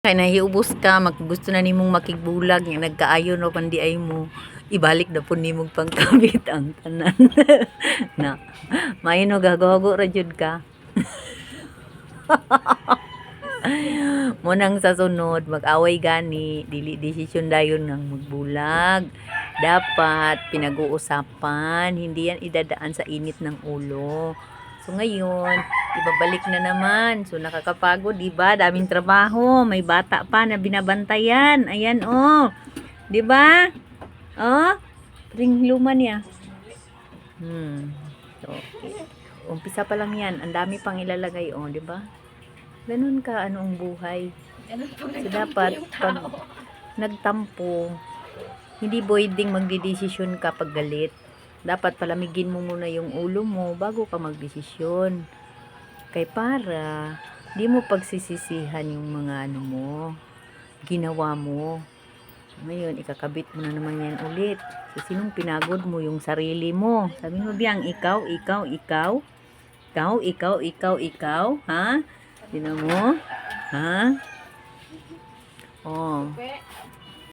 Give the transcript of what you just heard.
Kaya nahiubos ka, gusto na nimong makigbulag, nga nagkaayon o pandi ay mo, ibalik na po nimong pangkabit ang tanan. Na, maino gagawago ra jud ka. Munang sa sunod, mag-away gani, dili desisyon dayon ng magbulag. Dapat pinag-uusapan, hindi yan idadaan sa init ng ulo. So ngayon, ibabalik na naman. So nakakapagod, di ba? Daming trabaho, may bata pa na binabantayan. Ayan oh. Di ba? Oh, ring luma niya. So, umpisa pa lang yan. Ang dami pang ilalagay oh, di ba? Ganun ka ano ang buhay. So dapat pag nagtampo, hindi pwedeng magdidesisyon ka pag galit. Dapat palamigin mo muna yung ulo mo bago ka magdesisyon. Kay para di mo pagsisisihan yung mga ano mo, ginawa mo. Ngayon, ikakabit mo na naman yan ulit. So, sinong pinagod mo yung sarili mo? Sabi mo biyang, ikaw, ha? Sino mo? Ha? Oh.